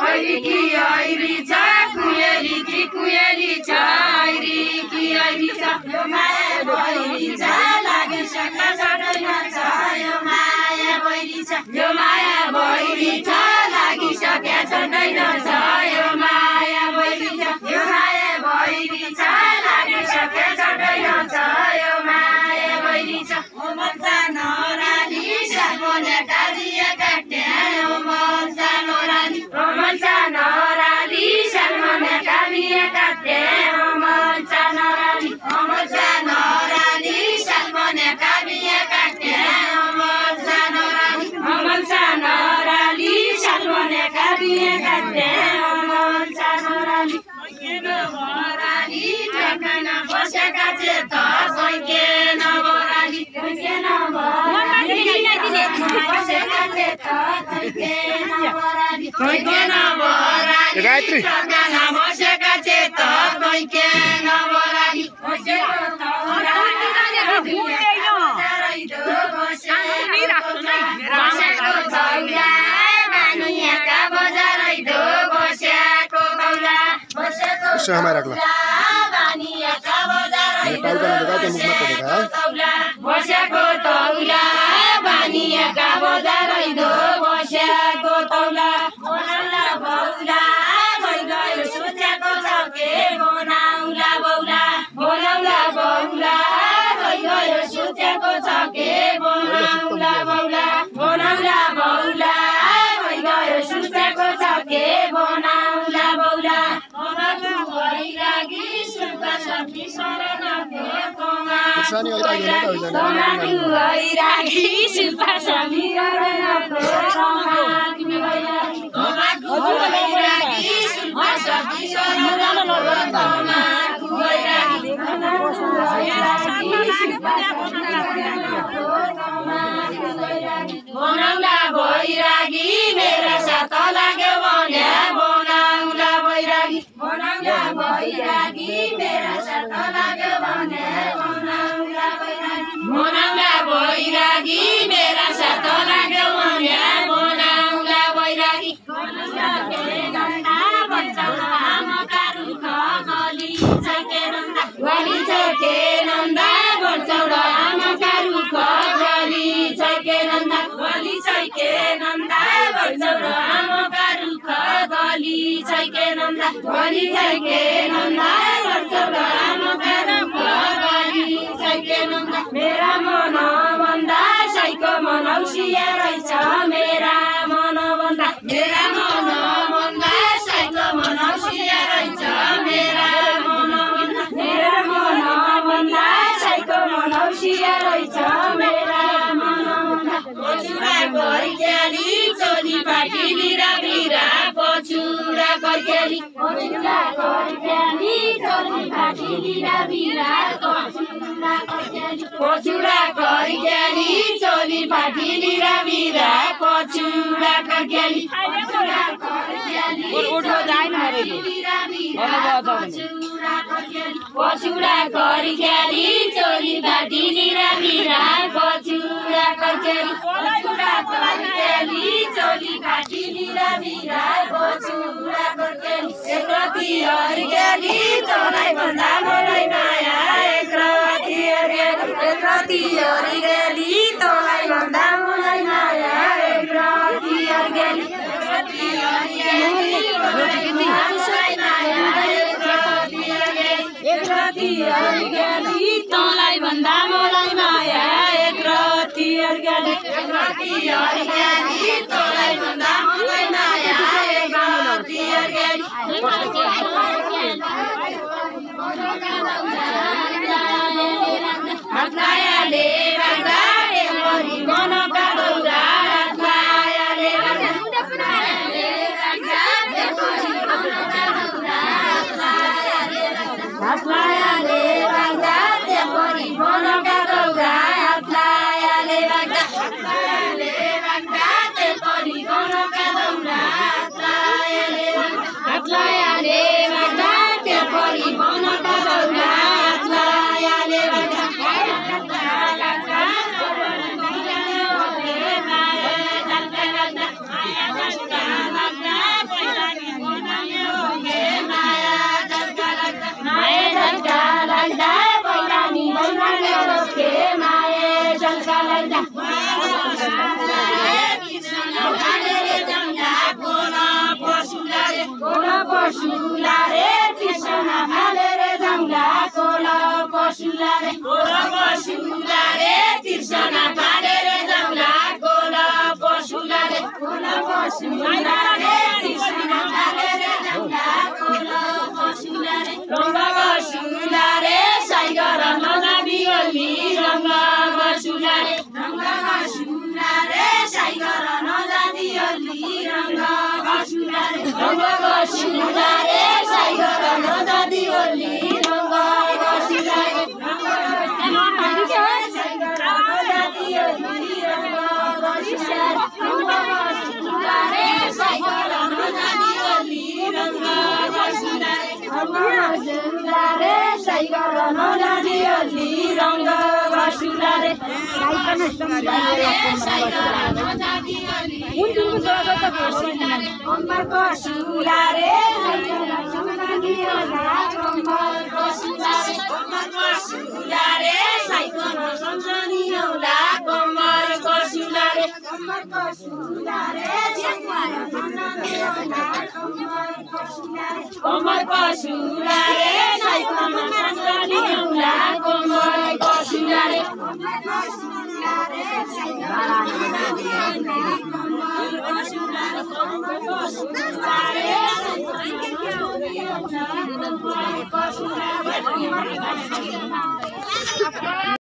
ऐरी छ कुयली कि कुयली छ ऐरी कि ऐरी छ यो माया भैरी छ लागिसक्दा छोड्दैन छ यो माया भैरी छ यो माया भैरी छ लागिसक्दा छोड्दैन छ यो माया भैरी छ यो माया भैरी छ लागिसक्दा छोड्दैन छ यो माया भैरी छ ओ मन्सा नराली सामने काजिया काट्या ओ मन्सा नराली सामने काजिया काट्या ओ मन्सा नराली सामने काजिया काट्या ओ मन्सा नराली सामने काजिया काट्या ओ मन्सा नराली नवराली ठेकाना बसेका चेत कोइके नवराली बसेका चेत कोइके नवराली गायत्री ठेकाना बसेका चेत कोइके नवराली हमारा अगला नेपाल का देखा तो मुख मत देखा है बसेको तौला बानिया का बजार दो बसेको तौला बोलाउला बौला गयो सोचेको छ के बनाउला बौला बोलाउला बौला गयो सोचेको छ के बनाउला बौला बोलाउला बौला गयो सोचेको छ के बनाउला बौला बनाउला बैरागी मेरा साथ लाग्यो भने बनाउला बैरागी बनाउला बैरागी मेरा साथ लाग्यो भने बनाउला बैरागी बनाउला बैरागी मेरा साथ लाग्यो भने बनाउला बैरागी गली छके नन्दा बर्चौडा आमाका रुख गली छके नन्दा गली छके नन्दा बर्चौडा आमाका रुख गली छके नन्दा गली छके नन्दा बर्चौडा आमाका रुख गली छके नन्दा मेरा मन भन्दा साइको मनौसिया रहेछ मेरा मन भन्दा मेरा मन भन्दा साइको मनौसिया रहेछ मेरा मन मेरा मन भन्दा साइको मनौसिया रहेछ मेरा मन पछुरा गर्केली चोली पाटिली र बिरा पछुरा गर्केली पछुरा गर्केली चोली पाटिली र बिरा पछुरा गर्केली चोली पाटिली र बिरा पछुरा गर्केली पछुरा गर्केली पछुरा गर्केली चोली पाटिली र बिरा पछुरा गर्केली पछुरा गर्केली चोली पाटिली र बिरा पछुरा गर्केली एकरती अर्केली तँलाई भन्दा मलाई माया एकरती अर्केली तँलाई भन्दा मलाई माया एकरती अर्केली तँलाई भन्दा मलाई माया एकरती अर्केली तँलाई भन्दा मलाई माया एकरती अर्केली हातलायाले राख्दा टेम्परी मनका दौरा हातलायाले राख्दा हातलायाले राख्दा टेम्परी मनका दौरा हातलायाले राख्दा टेम्परी मनका दौरा हातलायाले राख्दा टेम्परी मनका दौरा हातलायाले राख्दा पशुला रे कृष्ण भालेर जाउँला कोल पशुला रे कृष्ण भालेर जाउँला कोल पशुला रे कृष्ण भालेर जाउँला कोल पशुला रे रंग बसुला रे साइगर नजाबी ओली रंग बसुला रे साइगर नजाबी ओली रंग बसुला रे साइगर नजाबी ओली रंग बसुला रे कमर पशुला रे साइकल संगनी औला कमर पशुला रे